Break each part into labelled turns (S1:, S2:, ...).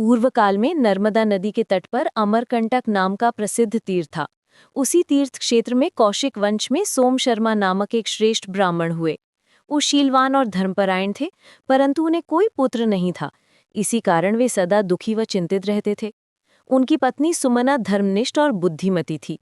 S1: पूर्व काल में नर्मदा नदी के तट पर अमरकंटक नाम का प्रसिद्ध तीर्थ था। उसी तीर्थ क्षेत्र में कौशिक वंश में सोम शर्मा नामक एक श्रेष्ठ ब्राह्मण हुए। वो शीलवान और धर्मपरायण थे, परंतु उन्हें कोई पुत्र नहीं था। इसी कारण वे सदा दुखी व चिंतित रहते थे। उनकी पत्नी सुमना धर्मनिष्ठ और बुद्धिमती थी।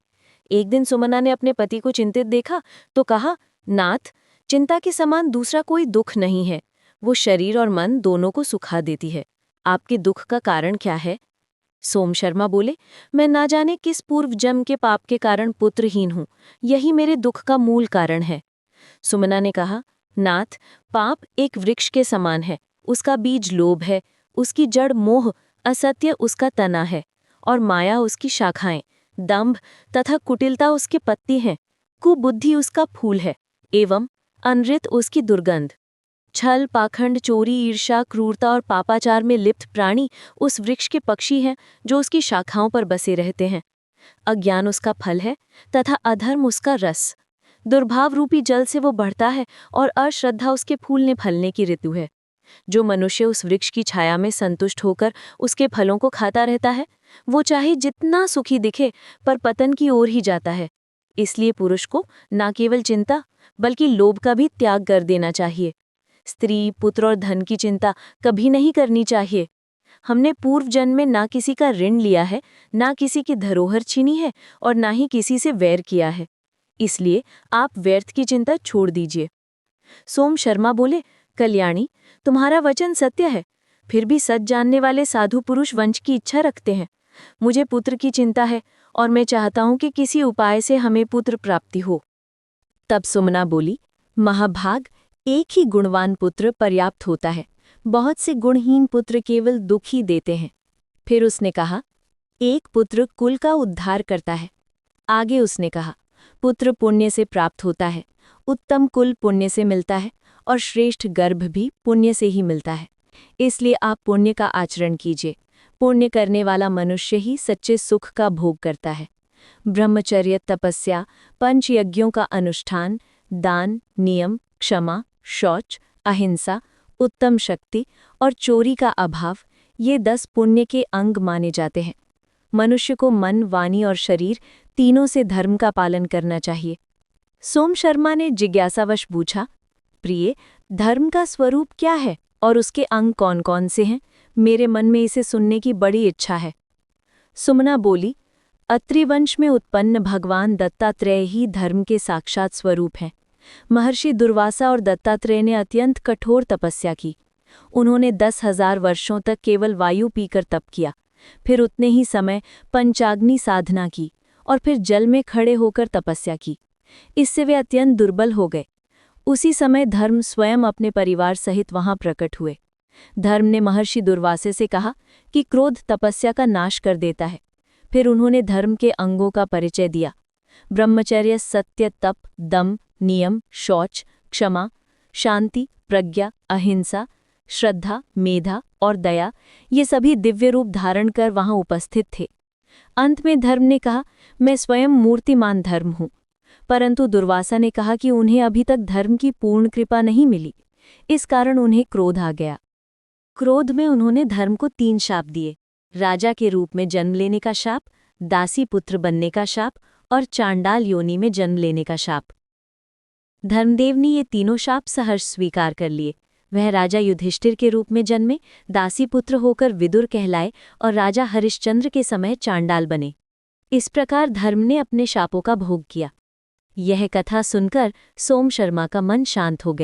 S1: एक दिन सुमना ने अपने पति को चिंतित देखा तो कहा, नाथ, चिंता के समान दूसरा कोई दुख नहीं है। वो शरीर और मन दोनों को सुखा देती है। आपके दुख का कारण क्या है? सोम शर्मा बोले, मैं ना जाने किस पूर्व जन्म के पाप के कारण पुत्रहीन हूँ। यही मेरे दुख का मूल कारण है। सुमना ने कहा, नाथ, पाप एक वृक्ष के समान है। उसका बीज लोभ है, उसकी जड़ मोह, असत्य उसका तना है, और माया उसकी शाखाएं, दंभ तथा कुटिलता उसके पत्ती हैं, कुबुद्धि उसका फूल है, एवं अनृत उसकी दुर्गंध। छल, पाखंड, चोरी, ईर्ष्या, क्रूरता और पापाचार में लिप्त प्राणी उस वृक्ष के पक्षी हैं जो उसकी शाखाओं पर बसे रहते हैं। अज्ञान उसका फल है तथा अधर्म उसका रस। दुर्भाव रूपी जल से वो बढ़ता है और अश्रद्धा उसके फूलने फलने की ऋतु है। जो मनुष्य उस वृक्ष की छाया में संतुष्ट होकर उसके फलों को खाता रहता है, वो चाहे जितना सुखी दिखे पर पतन की ओर ही जाता है। इसलिए पुरुष को न केवल चिंता बल्कि लोभ का भी त्याग कर देना चाहिए। स्त्री, पुत्र और धन की चिंता कभी नहीं करनी चाहिए। हमने पूर्व जन्म में ना किसी का ऋण लिया है, ना किसी की धरोहर छीनी है और ना ही किसी से वैर किया है। इसलिए आप व्यर्थ की चिंता छोड़ दीजिए। सोम शर्मा बोले, कल्याणी, तुम्हारा वचन सत्य है, फिर भी सच जानने वाले साधु पुरुष वंश की इच्छा रखते हैं। मुझे पुत्र की चिंता है और मैं चाहता हूं कि किसी उपाय से हमें पुत्र प्राप्ति हो। तब सुमना बोली, महाभाग, एक ही गुणवान पुत्र पर्याप्त होता है। बहुत से गुणहीन पुत्र केवल दुख ही देते हैं। फिर उसने कहा, एक पुत्र कुल का उद्धार करता है। आगे उसने कहा, पुत्र पुण्य से प्राप्त होता है, उत्तम कुल पुण्य से मिलता है और श्रेष्ठ गर्भ भी पुण्य से ही मिलता है। इसलिए आप पुण्य का आचरण कीजिए। पुण्य करने वाला मनुष्य ही सच्चे सुख का भोग करता है। ब्रह्मचर्य, तपस्या, पंचयज्ञों का अनुष्ठान, दान, नियम, क्षमा, शौच, अहिंसा, उत्तम शक्ति और चोरी का अभाव, ये 10 पुण्य के अंग माने जाते हैं। मनुष्य को मन, वाणी और शरीर तीनों से धर्म का पालन करना चाहिए। सोम शर्मा ने जिज्ञासावश पूछा, प्रिय, धर्म का स्वरूप क्या है और उसके अंग कौन कौन से हैं? मेरे मन में इसे सुनने की बड़ी इच्छा है। सुमना बोली, अत्रि वंश में उत्पन्न भगवान दत्तात्रेय ही धर्म के साक्षात स्वरूप हैं। महर्षि दुर्वासा और दत्तात्रेय ने अत्यंत कठोर तपस्या की। उन्होंने 10,000 वर्षों तक केवल वायु पीकर तप किया, फिर उतने ही समय पंचाग्नि साधना की और फिर जल में खड़े होकर तपस्या की। इससे वे अत्यंत दुर्बल हो गए। उसी समय धर्म स्वयं अपने परिवार सहित वहां प्रकट हुए। धर्म ने महर्षि दुर्वासे से कहा कि क्रोध तपस्या का नाश कर देता है। फिर उन्होंने धर्म के अंगों का परिचय दिया। ब्रह्मचर्य, सत्य, तप, दम, नियम, शौच, क्षमा, शांति, प्रज्ञा, अहिंसा, श्रद्धा, मेधा और दया, ये सभी दिव्य रूप धारण कर वहां उपस्थित थे। अंत में धर्म ने कहा, मैं स्वयं मूर्तिमान धर्म हूं। परंतु दुर्वासा ने कहा कि उन्हें अभी तक धर्म की पूर्ण कृपा नहीं मिली। इस कारण उन्हें क्रोध आ गया। क्रोध में उन्होंने धर्म को 3 शाप दिए: राजा के रूप में जन्म लेने का शाप, दासी पुत्र बनने का शाप और चांडाल योनि में जन्म लेने का शाप। धर्मदेव ने ये तीनों शाप सहर्ष स्वीकार कर लिए। वह राजा युधिष्ठिर के रूप में जन्मे, दासी पुत्र होकर विदुर कहलाए और राजा हरिश्चंद्र के समय चांडाल बने। इस प्रकार धर्म ने अपने शापों का भोग किया। यह कथा सुनकर सोम शर्मा का मन शांत हो गया।